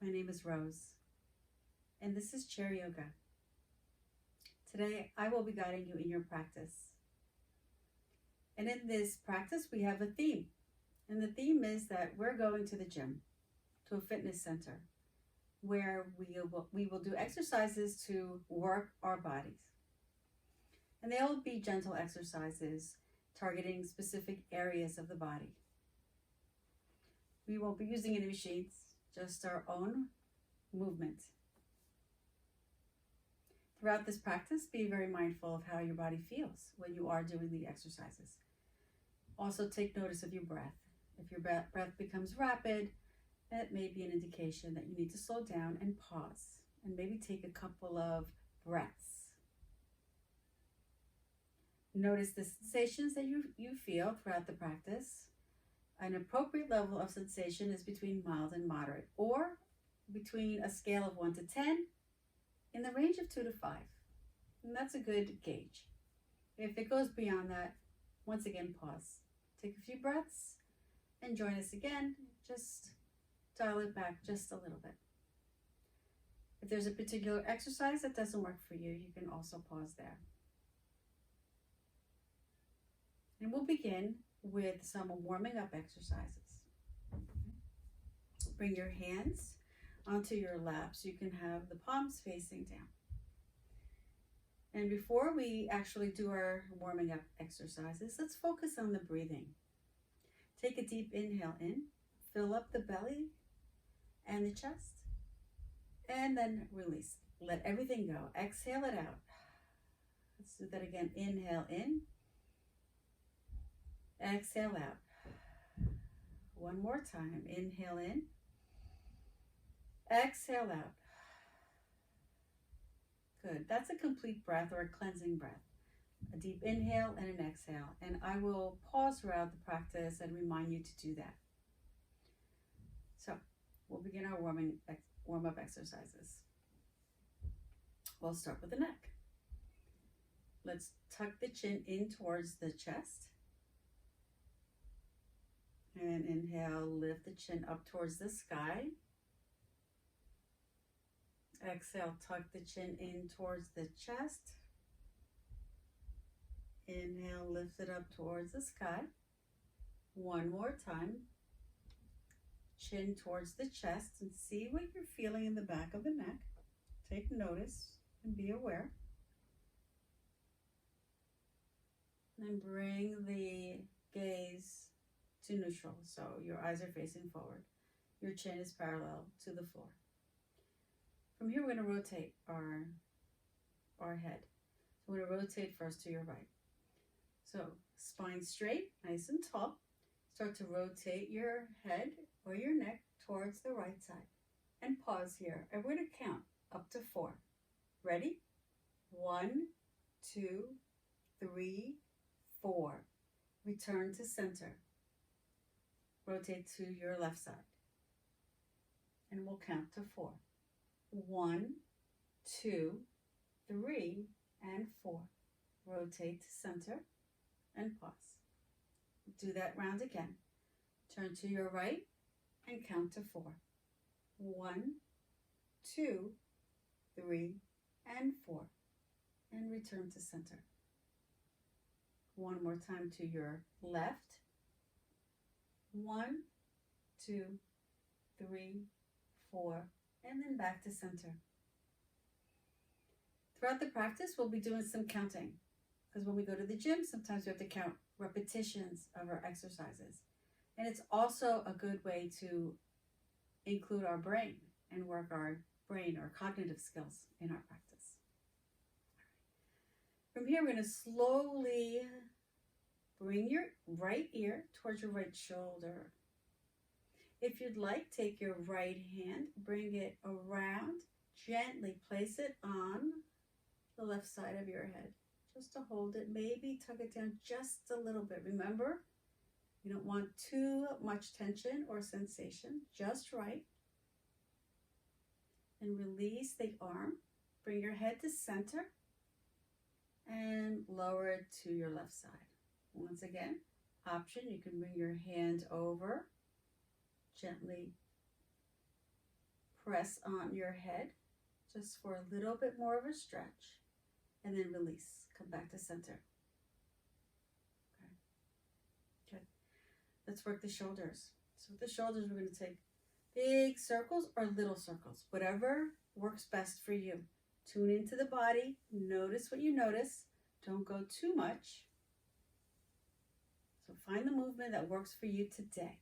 My name is Rose, and this is Chair Yoga. Today, I will be guiding you in your practice. And in this practice, we have a theme. And the theme is that we're going to the gym, to a fitness center, where we will do exercises to work our bodies. And they'll be gentle exercises targeting specific areas of the body. We won't be using any machines, just our own movement. Throughout this practice, be very mindful of how your body feels when you are doing the exercises. Also take notice of your breath. If your breath becomes rapid, that may be an indication that you need to slow down and pause and maybe take a couple of breaths. Notice the sensations that you feel throughout the practice. An appropriate level of sensation is between mild and moderate, or between a scale of 1 to 10, in the range of 2 to 5. And that's a good gauge. If it goes beyond that, once again, pause. Take a few breaths and join us again. Just dial it back just a little bit. If there's a particular exercise that doesn't work for you, you can also pause there. And we'll begin with some warming up exercises. Bring your hands onto your lap so you can have the palms facing down. And before we actually do our warming up exercises, let's focus on the breathing. Take a deep inhale in, fill up the belly and the chest, and then release. Let everything go. Exhale it out. Let's do that again. Inhale in. Exhale out. One more time. Inhale in. Exhale out. Good. That's a complete breath or a cleansing breath. A deep inhale and an exhale. And I will pause throughout the practice and remind you to do that. So we'll begin our warm-up exercises. We'll start with the neck. Let's tuck the chin in towards the chest. And inhale, lift the chin up towards the sky. Exhale, tuck the chin in towards the chest. Inhale, lift it up towards the sky. One more time. Chin towards the chest and see what you're feeling in the back of the neck. Take notice and be aware. And bring the gaze to neutral, so your eyes are facing forward. Your chin is parallel to the floor. From here, we're going to rotate our head. So we're going to rotate first to your right. So spine straight, nice and tall. Start to rotate your head or your neck towards the right side. And pause here. And we're going to count up to 4. Ready? 1, 2, 3, 4. Return to center. Rotate to your left side. And we'll count to 4. 1, 2, 3, and 4. Rotate to center and pause. Do that round again. Turn to your right and count to 4. 1, 2, 3, and 4. And return to center. One more time to your left. 1, 2, 3, 4, and then back to center. Throughout the practice, we'll be doing some counting, because when we go to the gym, sometimes we have to count repetitions of our exercises. And it's also a good way to include our brain and work our brain or cognitive skills in our practice. From here, we're going to slowly bring your right ear towards your right shoulder. If you'd like, take your right hand, bring it around, gently place it on the left side of your head, just to hold it. Maybe tuck it down just a little bit. Remember, you don't want too much tension or sensation, just right. And release the arm. Bring your head to center and lower it to your left side. Once again, option, you can bring your hand over, gently press on your head just for a little bit more of a stretch, and then release. Come back to center. Okay. Good. Let's work the shoulders. So with the shoulders, we're going to take big circles or little circles, whatever works best for you. Tune into the body. Notice what you notice. Don't go too much. So find the movement that works for you today.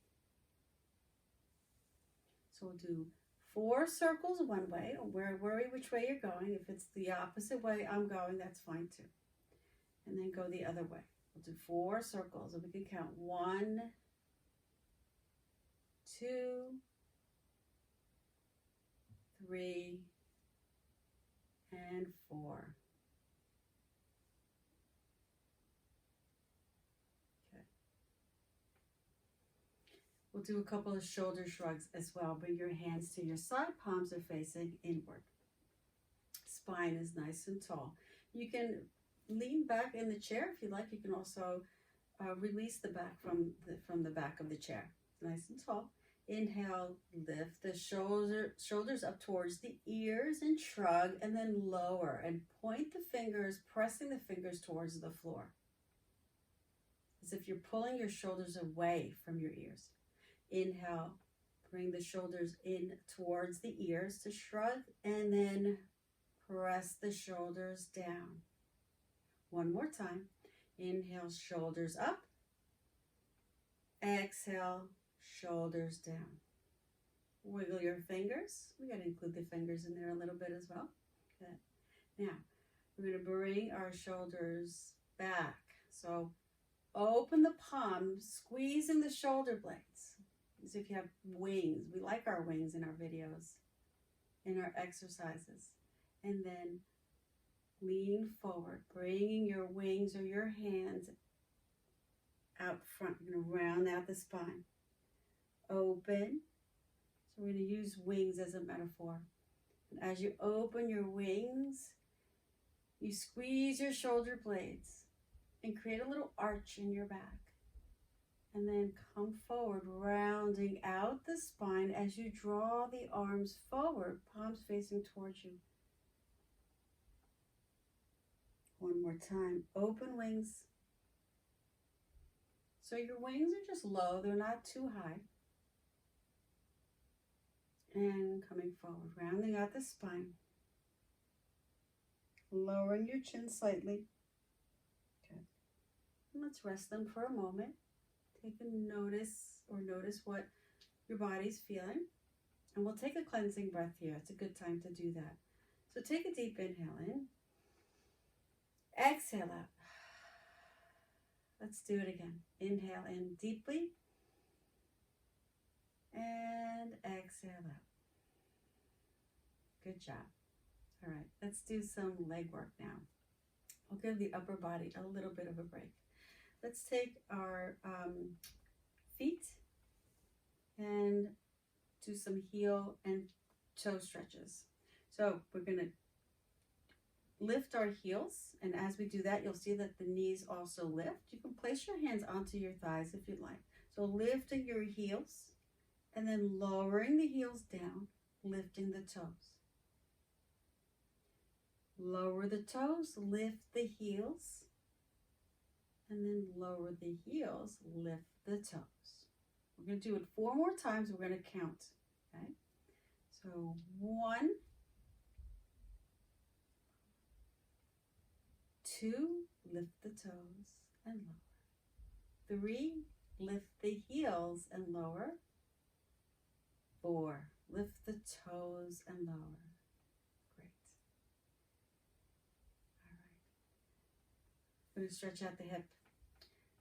So we'll do 4 circles one way. Don't worry which way you're going. If it's the opposite way I'm going, that's fine too. And then go the other way. We'll do 4 circles, and we can count 1, 2, 3, and 4. Okay. We'll do a couple of shoulder shrugs as well. Bring your hands to your side, palms are facing inward. Spine is nice and tall. You can lean back in the chair if you like. You can also release the back from the back of the chair. Nice and tall. Inhale, lift the shoulders up towards the ears and shrug, and then lower and point the fingers, pressing the fingers towards the floor. As if you're pulling your shoulders away from your ears. Inhale, bring the shoulders in towards the ears to shrug, and then press the shoulders down. One more time. Inhale, shoulders up. Exhale, shoulders down. Wiggle your fingers. We got to include the fingers in there a little bit as well. Good. Now, we're going to bring our shoulders back. So open the palms, squeezing the shoulder blades as if you have wings. We like our wings in our videos, in our exercises. And then lean forward, bringing your wings or your hands out front. You're going to round out the spine. Open. So we're going to use wings as a metaphor. And as you open your wings, you squeeze your shoulder blades and create a little arch in your back. And then come forward, rounding out the spine as you draw the arms forward, palms facing towards you. One more time. Open wings. So your wings are just low. They're not too high. And coming forward, rounding out the spine. Lowering your chin slightly. Okay. And let's rest them for a moment. Take a notice what your body's feeling. And we'll take a cleansing breath here. It's a good time to do that. So take a deep inhale in. Exhale out. Let's do it again. Inhale in deeply. And exhale out. Good job. All right, let's do some leg work now. We'll give the upper body a little bit of a break. Let's take our feet and do some heel and toe stretches. So we're going to lift our heels, and as we do that, you'll see that the knees also lift. You can place your hands onto your thighs if you'd like. So lifting your heels, and then lowering the heels down, lifting the toes. Lower the toes, lift the heels, and then lower the heels, lift the toes. We're going to do it 4 more times. We're going to count, okay? So 1, 2, lift the toes and lower. 3, lift the heels and lower. 4, lift the toes and lower. Great. All right. I'm going to stretch out the hip.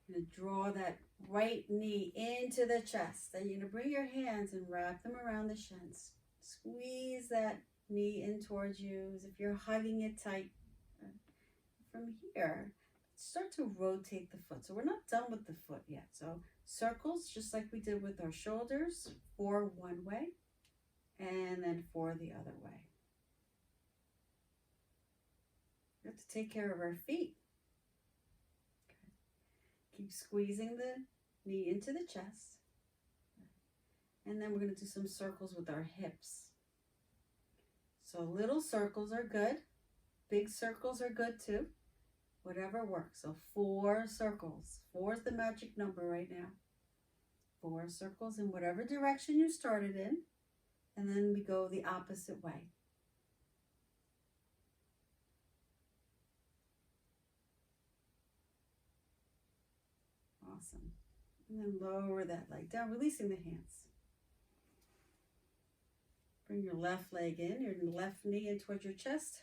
I'm going to draw that right knee into the chest. Then you're going to bring your hands and wrap them around the shins. Squeeze that knee in towards you as if you're hugging it tight. From here, start to rotate the foot. So we're not done with the foot yet. So circles, just like we did with our shoulders, 4 one way, and then 4 the other way. We have to take care of our feet. Okay. Keep squeezing the knee into the chest. And then we're going to do some circles with our hips. So little circles are good. Big circles are good too. Whatever works. So 4 circles. 4 is the magic number right now. 4 circles in whatever direction you started in. And then we go the opposite way. Awesome. And then lower that leg down, releasing the hands. Bring your left leg in, your left knee in towards your chest.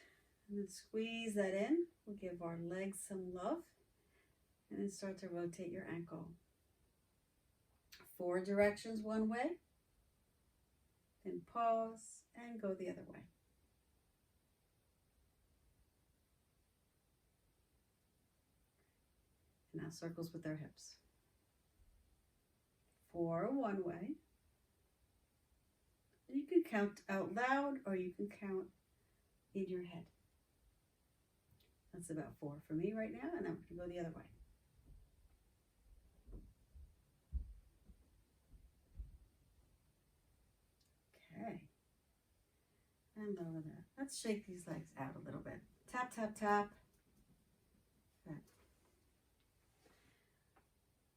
And then squeeze that in. We'll give our legs some love. And then start to rotate your ankle. 4 directions one way. Then pause and go the other way. And now circles with our hips. 4 one way. And you can count out loud or you can count in your head. That's about 4 for me right now, and then we're going to go the other way. Okay. And lower that. Let's shake these legs out a little bit. Tap, tap, tap. Okay.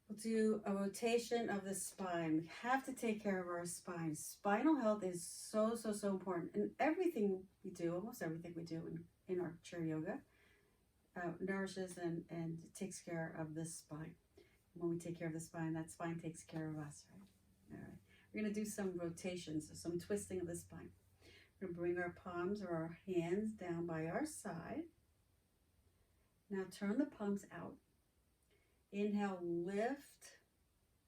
We'll do a rotation of the spine. We have to take care of our spine. Spinal health is so, so, so important. And everything we do, almost everything we do in our chair yoga, nourishes and takes care of the spine. When we take care of the spine, that spine takes care of us, right? All right. We're going to do some rotations, so some twisting of the spine. We're going to bring our palms or our hands down by our side. Now turn the palms out. Inhale, lift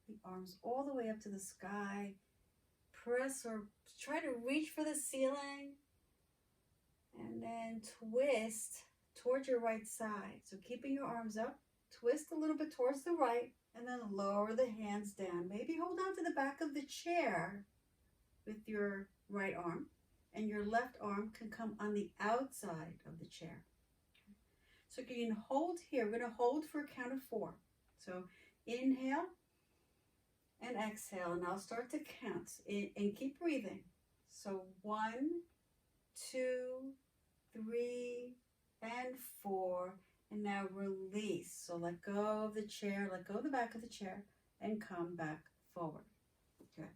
the arms all the way up to the sky. Press or try to reach for the ceiling. And then twist towards your right side. So keeping your arms up, twist a little bit towards the right, and then lower the hands down. Maybe hold on to the back of the chair with your right arm, and your left arm can come on the outside of the chair. So you can hold here. We're going to hold for a count of 4. So inhale and exhale, and I'll start to count and keep breathing. So 1, 2, 3, and 4, and now release. So let go of the chair, let go of the back of the chair, and come back forward. Okay.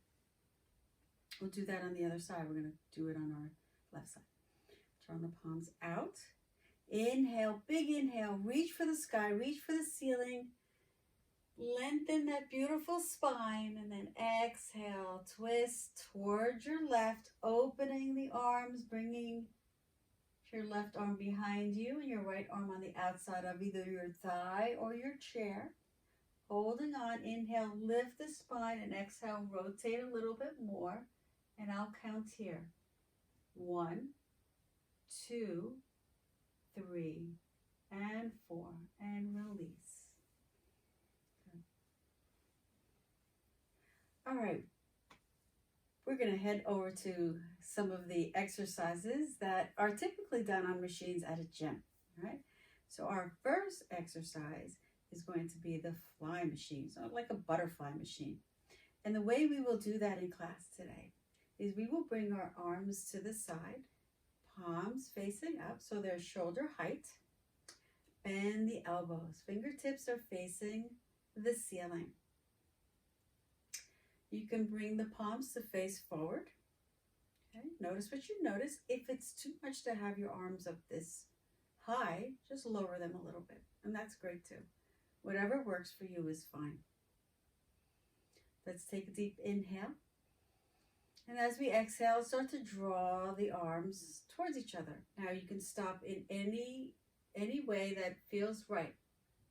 We'll do that on the other side. We're going to do it on our left side. Turn the palms out. Inhale, big inhale, reach for the sky, reach for the ceiling. Lengthen that beautiful spine, and then exhale, twist towards your left, opening the arms, bringing your left arm behind you and your right arm on the outside of either your thigh or your chair. Holding on, inhale, lift the spine, and exhale, rotate a little bit more, and I'll count here. 1, 2, 3, and 4, and release. Okay. All right. We're going to head over to some of the exercises that are typically done on machines at a gym, right? So our first exercise is going to be the fly machine, so like a butterfly machine. And the way we will do that in class today is we will bring our arms to the side, palms facing up, so they're shoulder height. Bend the elbows. Fingertips are facing the ceiling. You can bring the palms to face forward. Okay, notice what you notice. If it's too much to have your arms up this high, just lower them a little bit. And that's great too. Whatever works for you is fine. Let's take a deep inhale. And as we exhale, start to draw the arms towards each other. Now you can stop in any way that feels right.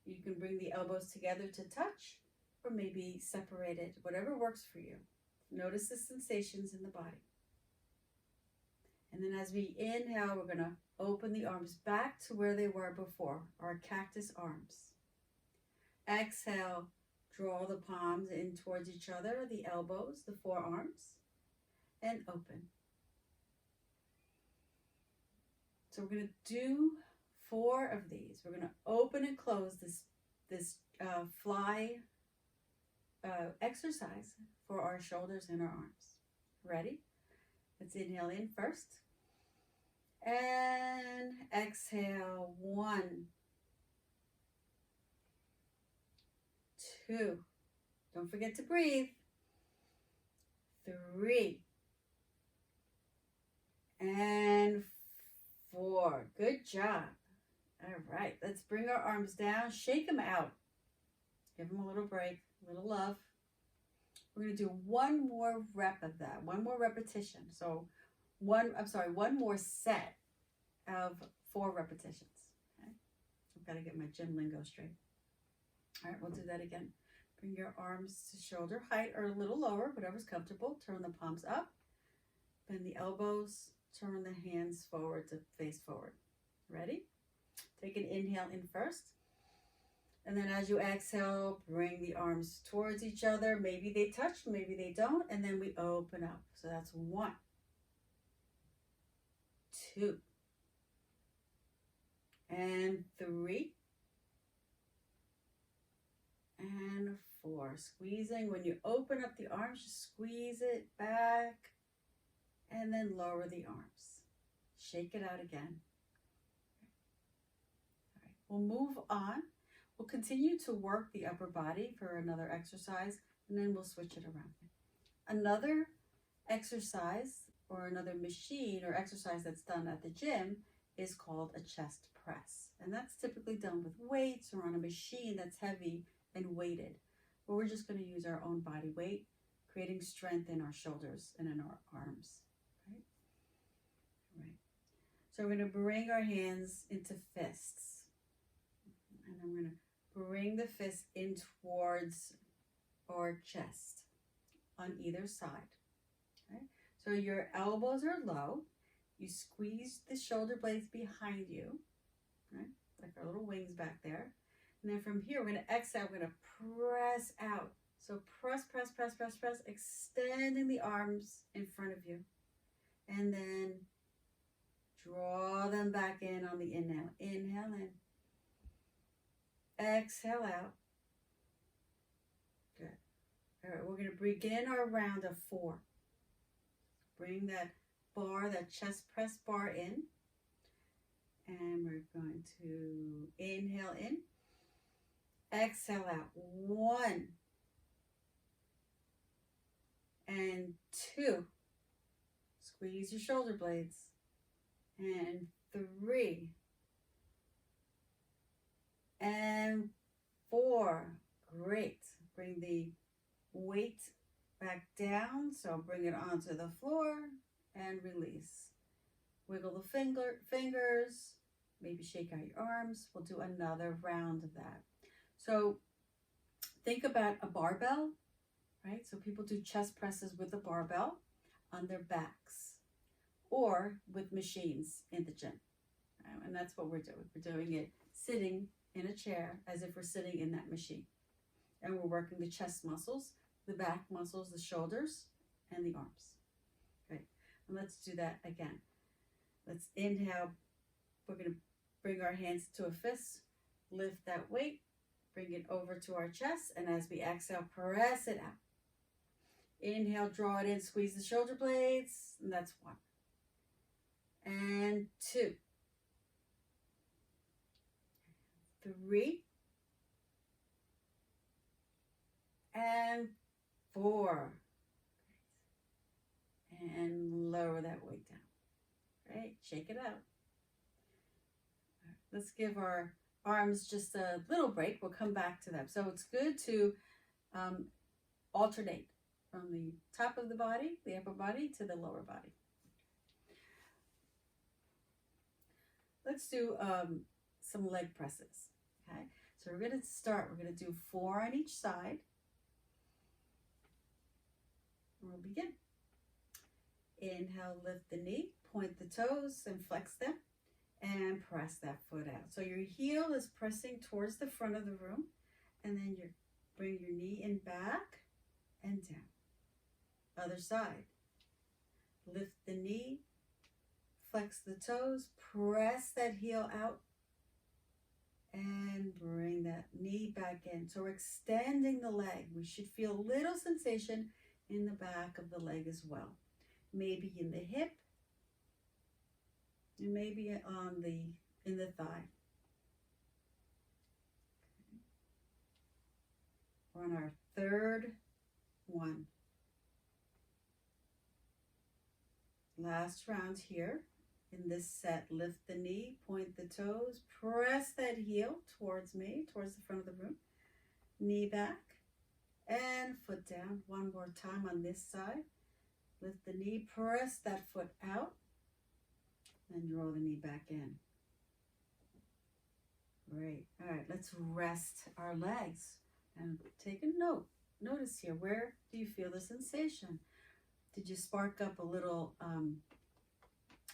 You can bring the elbows together to touch, or maybe separated, whatever works for you. Notice the sensations in the body. And then as we inhale, we're going to open the arms back to where they were before, our cactus arms. Exhale, draw the palms in towards each other, the elbows, the forearms, and open. So we're going to do 4 of these. We're going to open and close this fly exercise for our shoulders and our arms. Ready? Let's inhale in first. And exhale. 1, 2. Don't forget to breathe. 3. And 4. Good job. All right, let's bring our arms down, shake them out. Give them a little break, a little love. We're going to do one more rep of that, one more repetition. So one more set of 4 repetitions. Okay? I've got to get my gym lingo straight. All right, we'll do that again. Bring your arms to shoulder height or a little lower, whatever's comfortable. Turn the palms up, bend the elbows, turn the hands forward to face forward. Ready? Take an inhale in first. And then as you exhale, bring the arms towards each other. Maybe they touch, maybe they don't. And then we open up. So that's 1, 2, and 3, and 4. Squeezing. When you open up the arms, just squeeze it back and then lower the arms. Shake it out again. All right, we'll move on. We'll continue to work the upper body for another exercise, and then we'll switch it around. Another exercise or another machine or exercise that's done at the gym is called a chest press. And that's typically done with weights or on a machine that's heavy and weighted. But we're just going to use our own body weight, creating strength in our shoulders and in our arms. Right? Right. So we're going to bring our hands into fists. And I'm going to bring the fist in towards our chest on either side. Okay? So your elbows are low. You squeeze the shoulder blades behind you, right? Like our little wings back there. And then from here, we're going to exhale. We're going to press out. So press, press, press, press, press, extending the arms in front of you. And then draw them back in on the inhale. Inhale in. Exhale out. Good. All right, we're going to begin our round of 4. Bring that bar, that chest press bar in. And we're going to inhale in. Exhale out. 1 and 2. Squeeze your shoulder blades. And 3. And 4. Great. Bring the weight back down. So bring it onto the floor and release. Wiggle the fingers. Maybe shake out your arms. We'll do another round of that. So think about a barbell, right? So people do chest presses with a barbell on their backs or with machines in the gym. And that's what we're doing. We're doing it sitting in a chair as if we're sitting in that machine. And we're working the chest muscles, the back muscles, the shoulders, and the arms. Okay, and let's do that again. Let's inhale. We're going to bring our hands to a fist, lift that weight, bring it over to our chest, and as we exhale, press it out. Inhale, draw it in, squeeze the shoulder blades, and that's 1. And 2. 3. And 4. And lower that weight down. Right? Shake it out. Let's give our arms just a little break. We'll come back to them. So it's good to alternate from the top of the body, the upper body, to the lower body. Let's do some leg presses. Okay, so we're going to start. We're going to do 4 on each side. We'll begin. Inhale, lift the knee, point the toes and flex them, and press that foot out. So your heel is pressing towards the front of the room, and then you bring your knee in back and down. Other side. Lift the knee, flex the toes, press that heel out, and bring that knee back in. So we're extending the leg. We should feel a little sensation in the back of the leg as well. Maybe in the hip, and maybe on in the thigh. We're on our third one. Last round here. In this set, lift the knee, point the toes, press that heel towards me, towards the front of the room. Knee back and foot down. One more time on this side. Lift the knee, press that foot out, and roll the knee back in. Great. All right, let's rest our legs and take a note. Notice here, where do you feel the sensation? Did you spark up a little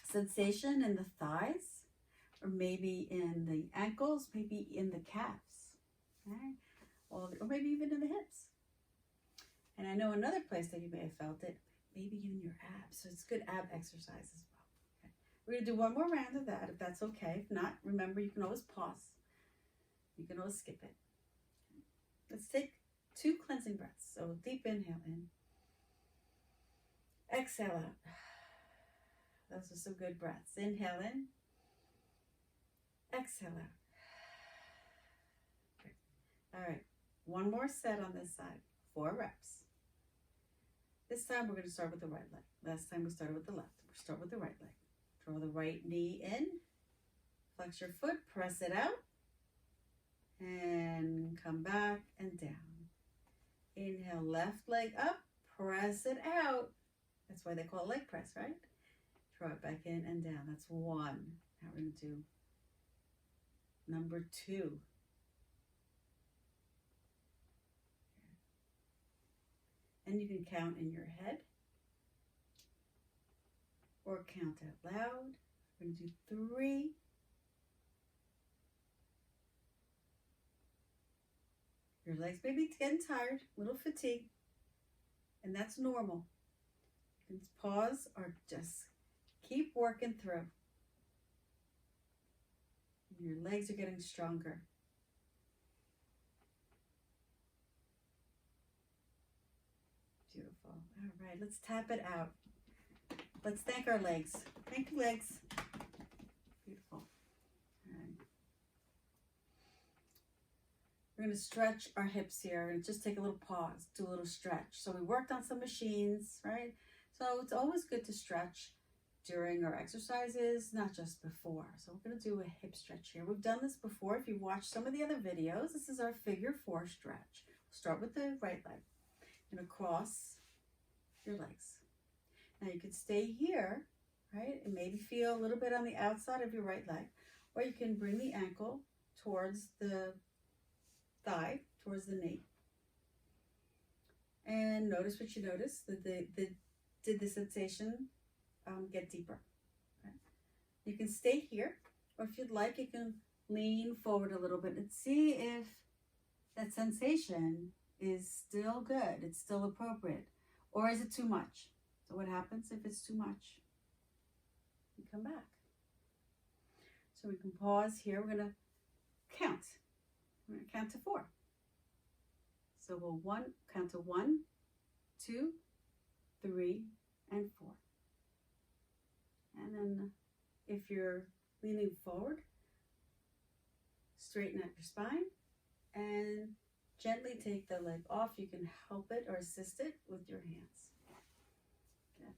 sensation in the thighs, or maybe in the ankles, maybe in the calves, okay? Or maybe even in the hips? And I know another place that you may have felt it, maybe in your abs. So it's good ab exercise as well. Okay. We're going to do one more round of that, if that's okay. If not, remember, you can always pause. You can always skip it. Okay. Let's take 2 cleansing breaths. So deep inhale in. Exhale out. Those are some good breaths. Inhale in. Exhale out. Okay. All right. One more set on this side. 4 reps. This time we're going to start with the right leg. Last time we started with the left. We'll start with the right leg. Draw the right knee in. Flex your foot. Press it out. And come back and down. Inhale, left leg up. Press it out. That's why they call it leg press, right? Draw it back in and down. That's 1. Now we're going to do number 2. And you can count in your head or count out loud. We're going to do 3. Your legs may be getting tired, a little fatigued, and that's normal. You can pause or just keep working through. Your legs are getting stronger. Beautiful. All right, let's tap it out. Let's thank our legs. Thank you, legs. Beautiful. All right. We're going to stretch our hips here and just take a little pause, do a little stretch. So we worked on some machines, right? So it's always good to stretch during our exercises, not just before. So we're going to do a hip stretch here. We've done this before. If you watched some of the other videos, this is our figure 4 stretch. We'll start with the right leg. You're going to cross your legs. Now you could stay here, right? And maybe feel a little bit on the outside of your right leg, or you can bring the ankle towards the thigh, towards the knee. And notice what you notice. Did the sensation get deeper? Okay. You can stay here, or if you'd like, you can lean forward a little bit and see if that sensation is still good, it's still appropriate, or is it too much? So what happens if it's too much? You come back. So we can pause here. We're going to count. We're going to count to 4. So we'll count to 1, 2, 3, and 4. And then if you're leaning forward, straighten out your spine and gently take the leg off. You can help it or assist it with your hands. Okay.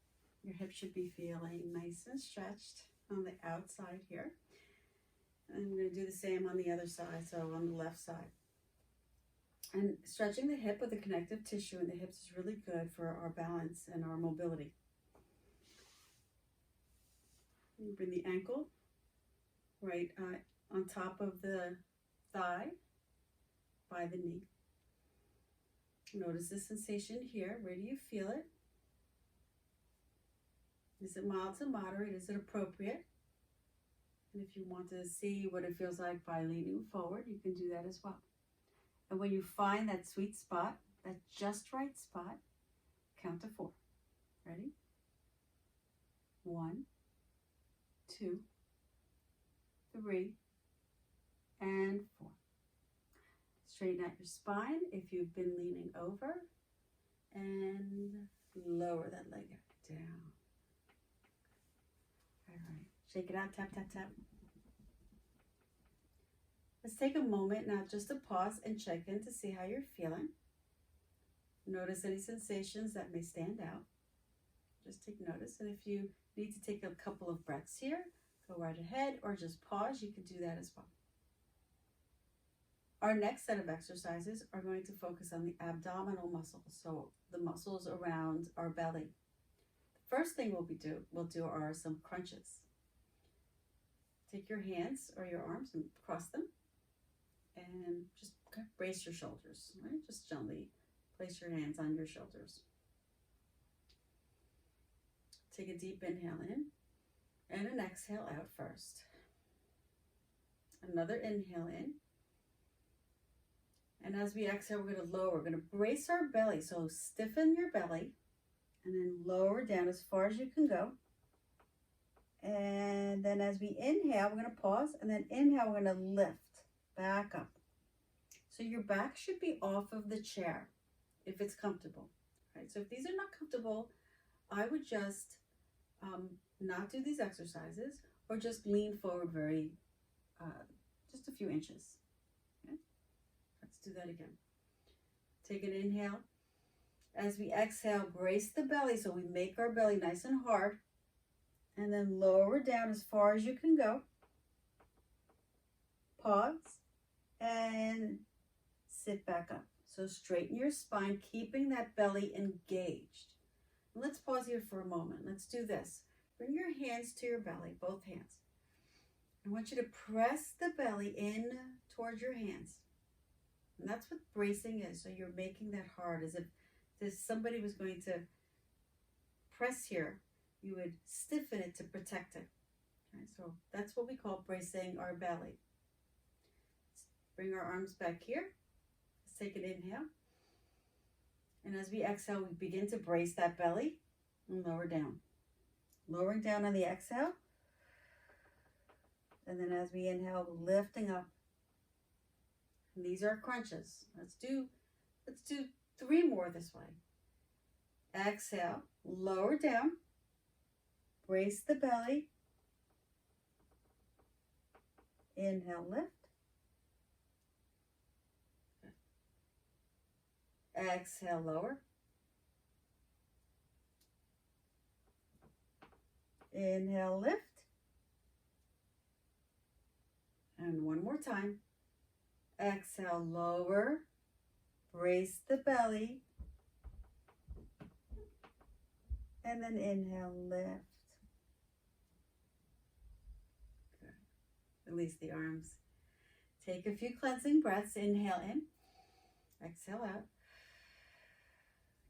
Your hips should be feeling nice and stretched on the outside here. And I'm going to do the same on the other side, so on the left side. And stretching the hip with the connective tissue in the hips is really good for our balance and our mobility. You bring the ankle right on top of the thigh by the knee. Notice the sensation here. Where do you feel it? Is it mild to moderate? Is it appropriate? And if you want to see what it feels like by leaning forward, you can do that as well. And when you find that sweet spot, that just right spot, count to 4. Ready? 1, 2, 3, and 4. Straighten out your spine if you've been leaning over, and lower that leg down. All right, Shake it out, tap, tap, tap. Let's take a moment now just to pause and check in to see how you're feeling. Notice any sensations that may stand out. Just take notice. And if you need to take a couple of breaths here, go right ahead, or just pause. You can do that as well. Our next set of exercises are going to focus on the abdominal muscles, so the muscles around our belly. The first thing we'll do are some crunches. Take your hands or your arms and cross them, and just brace your shoulders, right? Just gently place your hands on your shoulders. Take a deep inhale in and an exhale out first. Another inhale in. And as we exhale, we're going to lower. We're going to brace our belly. So stiffen your belly and then lower down as far as you can go. And then as we inhale, we're going to pause, and then inhale, we're going to lift back up. So your back should be off of the chair if it's comfortable. Right? So if these are not comfortable, I would just not do these exercises, or just lean forward just a few inches. Okay? Let's do that again. Take an inhale. As we exhale, brace the belly so we make our belly nice and hard. And then lower down as far as you can go. Pause and sit back up. So straighten your spine, keeping that belly engaged. And let's pause here for a moment. Let's do this. Bring your hands to your belly, both hands. I want you to press the belly in towards your hands. And that's what bracing is. So you're making that hard, as if somebody was going to press here. You would stiffen it to protect it. Okay, so that's what we call bracing our belly. Let's bring our arms back here. Let's take an inhale. And as we exhale, we begin to brace that belly and lower down. Lowering down on the exhale. And then as we inhale, lifting up. And these are crunches. Let's do 3 more this way. Exhale, lower down. Brace the belly. Inhale, lift. Exhale, lower. Inhale, lift. And one more time. Exhale, lower. Brace the belly. And then inhale, lift. Good. Release the arms. Take a few cleansing breaths. Inhale in. Exhale out.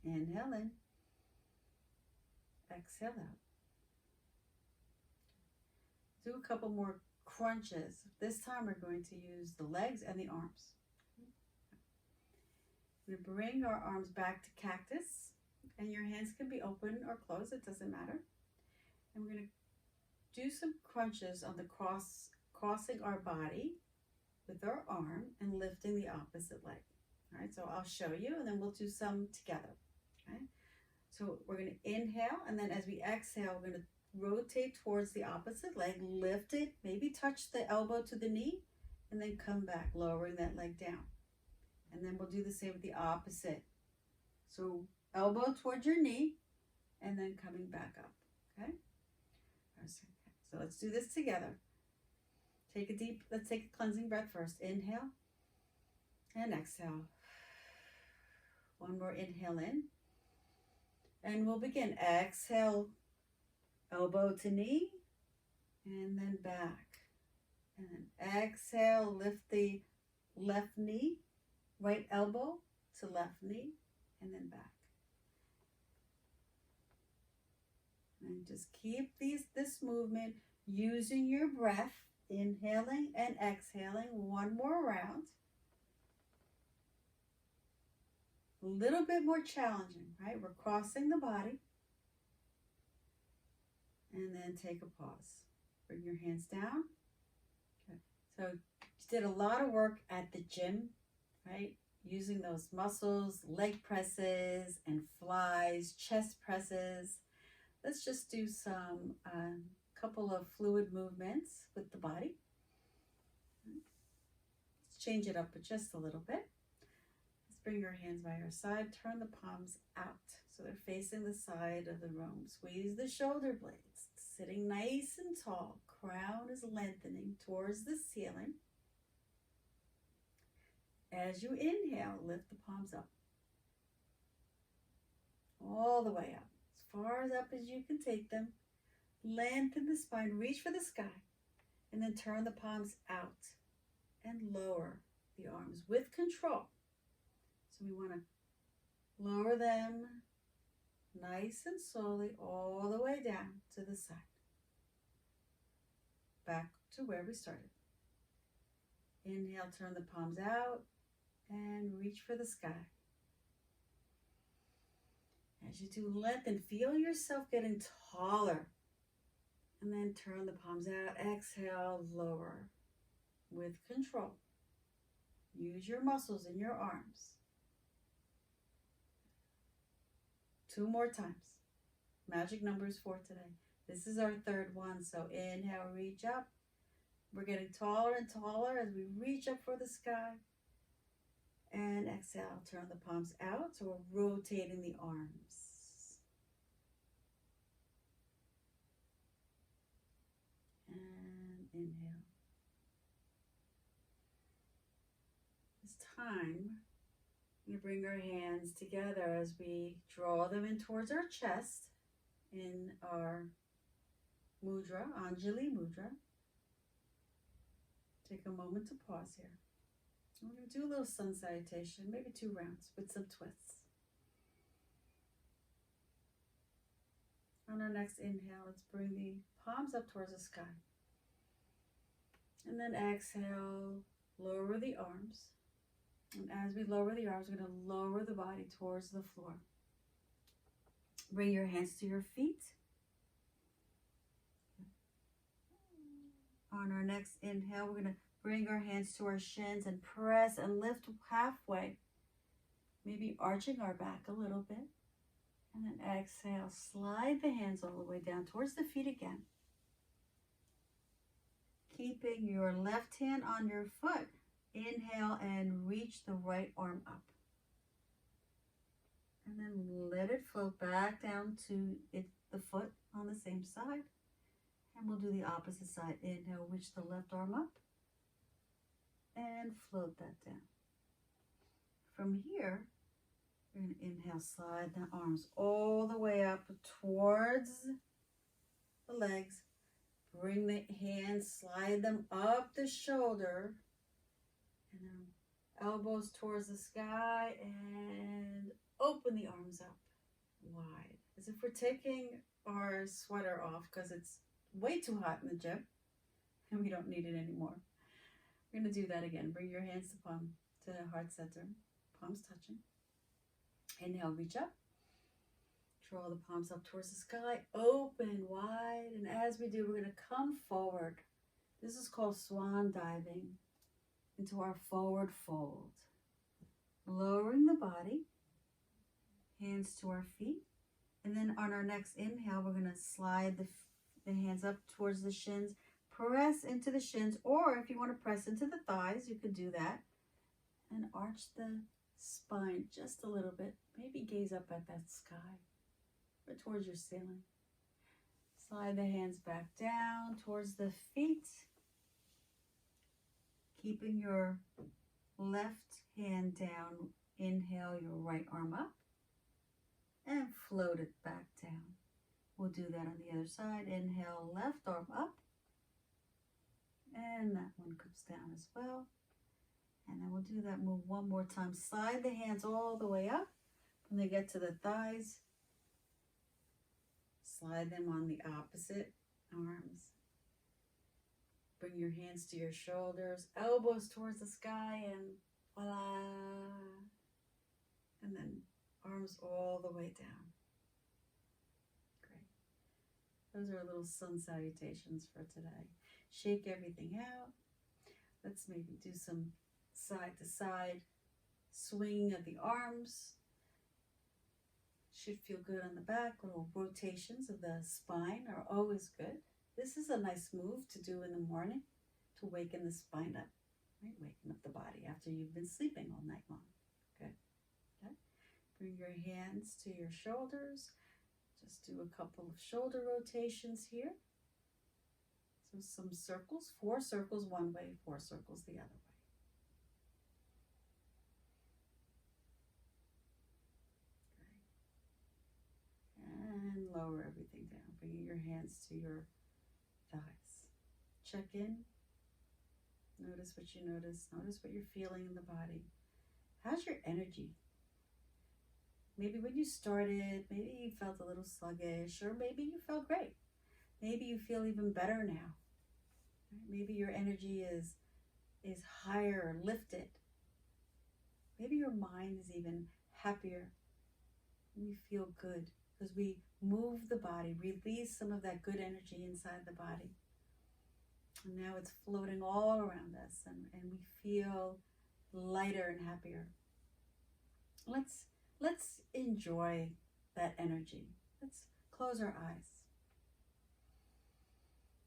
Inhale in. Exhale out. Do a couple more crunches. This time we're going to use the legs and the arms. We're going to bring our arms back to cactus, and your hands can be open or closed, it doesn't matter. And we're going to do some crunches on the crossing our body with our arm and lifting the opposite leg. All right, so I'll show you, and then we'll do some together. Okay, so we're going to inhale, and then as we exhale, we're going to rotate towards the opposite leg, lift it, maybe touch the elbow to the knee, and then come back, lowering that leg down. And then we'll do the same with the opposite. So elbow towards your knee, and then coming back up, okay? So let's do this together. Let's take a cleansing breath first. Inhale and exhale. One more inhale in. And we'll begin. Exhale, elbow to knee, and then back. And then exhale, lift the left knee, right elbow to left knee, and then back. And just keep this movement using your breath, inhaling and exhaling. One more round. A little bit more challenging, right? We're crossing the body. And then take a pause. Bring your hands down. Okay. So you did a lot of work at the gym, right? Using those muscles, leg presses and flies, chest presses. Let's just do some a couple of fluid movements with the body. Let's change it up just a little bit. Let's bring your hands by your side. Turn the palms out so they're facing the side of the room. Squeeze the shoulder blades. Sitting nice and tall. Crown is lengthening towards the ceiling. As you inhale, lift the palms up. All the way up. As far as up as you can take them. Lengthen the spine. Reach for the sky. And then turn the palms out. And lower the arms with control. So we want to lower them nice and slowly all the way down to the side. Back to where we started. Inhale, turn the palms out and reach for the sky. As you do, lengthen, feel yourself getting taller. And then turn the palms out. Exhale, lower with control. Use your muscles in your arms. 2 more times. Magic numbers for today. This is our 3rd one. So inhale, reach up. We're getting taller and taller as we reach up for the sky. And exhale, turn the palms out. So we're rotating the arms. And inhale. It's time. We're going to bring our hands together as we draw them in towards our chest in our mudra, Anjali mudra. Take a moment to pause here. We're going to do a little sun salutation, maybe 2 rounds with some twists. On our next inhale, let's bring the palms up towards the sky. And then exhale, lower the arms. And as we lower the arms, we're going to lower the body towards the floor. Bring your hands to your feet. On our next inhale, we're going to bring our hands to our shins and press and lift halfway. Maybe arching our back a little bit. And then exhale, slide the hands all the way down towards the feet again. Keeping your left hand on your foot. Inhale and reach the right arm up. And then let it float back down to the foot on the same side. And we'll do the opposite side. Inhale, reach the left arm up. And float that down. From here, we're going to inhale, slide the arms all the way up towards the legs. Bring the hands, slide them up the shoulder. And then elbows towards the sky and open the arms up wide. As if we're taking our sweater off because it's way too hot in the gym and we don't need it anymore. We're going to do that again. Bring your hands to heart center, palms touching. Inhale, reach up. Draw the palms up towards the sky, open wide. And as we do, we're going to come forward. This is called swan diving into our forward fold. Lowering the body, hands to our feet. And then on our next inhale, we're going to slide the hands up towards the shins. Press into the shins, or if you want to press into the thighs, you could do that. And arch the spine just a little bit. Maybe gaze up at that sky or towards your ceiling. Slide the hands back down towards the feet. Keeping your left hand down. Inhale your right arm up and float it back down. We'll do that on the other side. Inhale, left arm up. And that one comes down as well. And then we'll do that move one more time. Slide the hands all the way up. When they get to the thighs, slide them on the opposite arms. Bring your hands to your shoulders, elbows towards the sky, and voila. And then arms all the way down. Great. Those are little sun salutations for today. Shake everything out. Let's maybe do some side to side swinging of the arms. Should feel good on the back. Little rotations of the spine are always good. This is a nice move to do in the morning to waken the spine up, right? Waking up the body after you've been sleeping all night long. Good. Okay. Bring your hands to your shoulders. Just do a couple of shoulder rotations here. So some circles, 4 circles one way, 4 circles the other way. Okay. And lower everything down, bringing your hands to your thighs. Check in. Notice what you notice. Notice what you're feeling in the body. How's your energy? Maybe when you started, maybe you felt a little sluggish, or maybe you felt great. Maybe you feel even better now. Maybe your energy is higher, lifted. Maybe your mind is even happier. We feel good because we move the body, release some of that good energy inside the body. And now it's floating all around us, and we feel lighter and happier. Let's enjoy that energy. Let's close our eyes.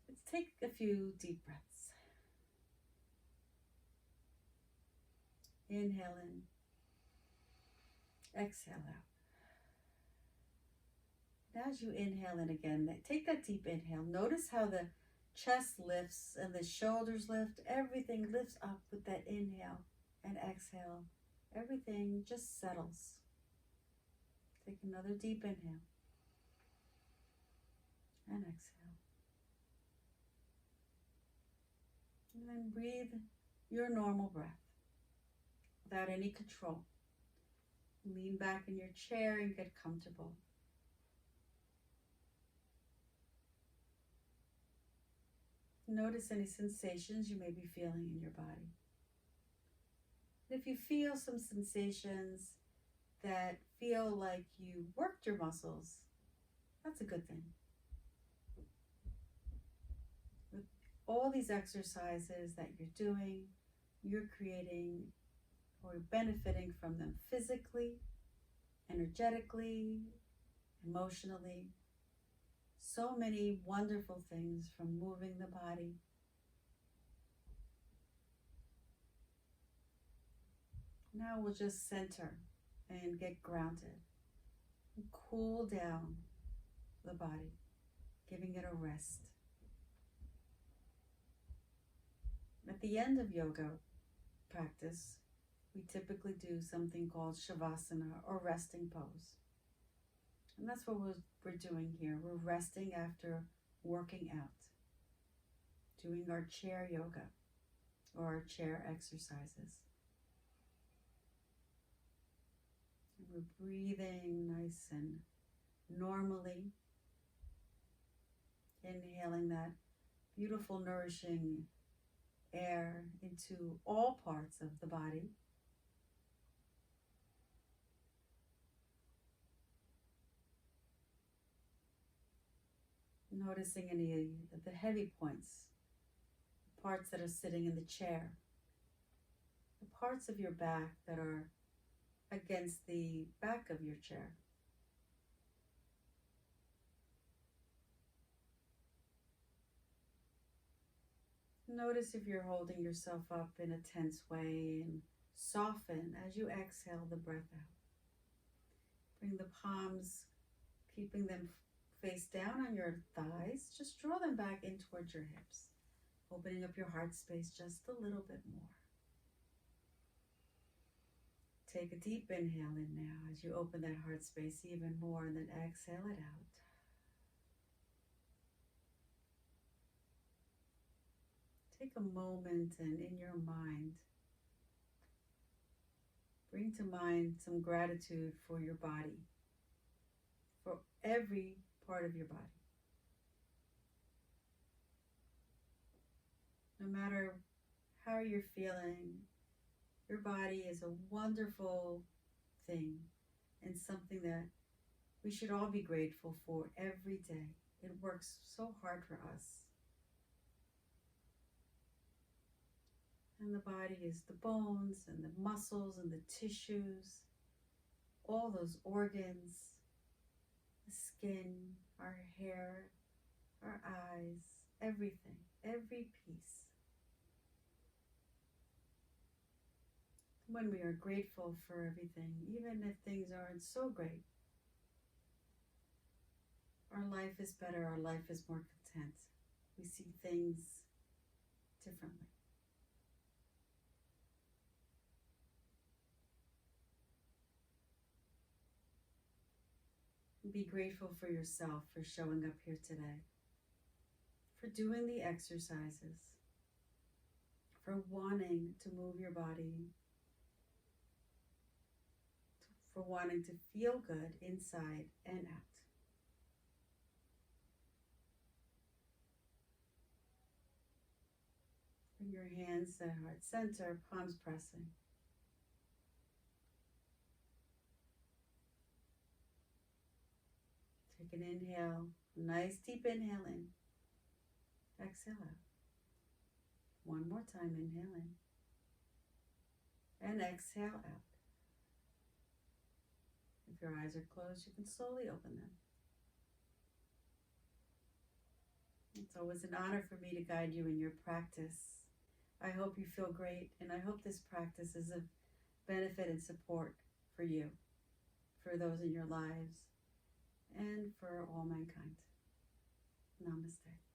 Let's take a few deep breaths. Inhale in. Exhale out. And as you inhale in again, take that deep inhale. Notice how the chest lifts and the shoulders lift. Everything lifts up with that inhale and exhale. Everything just settles. Take another deep inhale and exhale. And then breathe your normal breath without any control. Lean back in your chair and get comfortable. Notice any sensations you may be feeling in your body. If you feel some sensations that feel like you worked your muscles, that's a good thing. With all these exercises that you're doing, you're creating or benefiting from them physically, energetically, emotionally. So many wonderful things from moving the body. Now we'll just center and get grounded and cool down the body, giving it a rest. At the end of yoga practice, we typically do something called shavasana or resting pose. And that's what we're doing here. We're resting after working out, doing our chair yoga or our chair exercises. And we're breathing nice and normally, inhaling that beautiful, nourishing air into all parts of the body. Noticing any of the heavy points, the parts that are sitting in the chair, the parts of your back that are against the back of your chair. Notice if you're holding yourself up in a tense way, and soften as you exhale the breath out. Bring the palms, keeping them face down on your thighs. Just draw them back in towards your hips, opening up your heart space just a little bit more. Take a deep inhale in now as you open that heart space even more, and then exhale it out. Take a moment and in your mind, bring to mind some gratitude for your body, for every part of your body. No matter how you're feeling, your body is a wonderful thing and something that we should all be grateful for every day. It works so hard for us. And the body is the bones and the muscles and the tissues, all those organs, the skin, our hair, our eyes, everything, every piece. When we are grateful for everything, even if things aren't so great, our life is better, our life is more content. We see things differently. Be grateful for yourself for showing up here today, for doing the exercises, for wanting to move your body, for wanting to feel good inside and out. Bring your hands to heart center, palms pressing. Take an inhale, a nice deep inhale in. Exhale out. One more time, inhale in. And exhale out. If your eyes are closed, you can slowly open them. It's always an honor for me to guide you in your practice. I hope you feel great, and I hope this practice is of benefit and support for you, for those in your lives, and for all mankind. Namaste.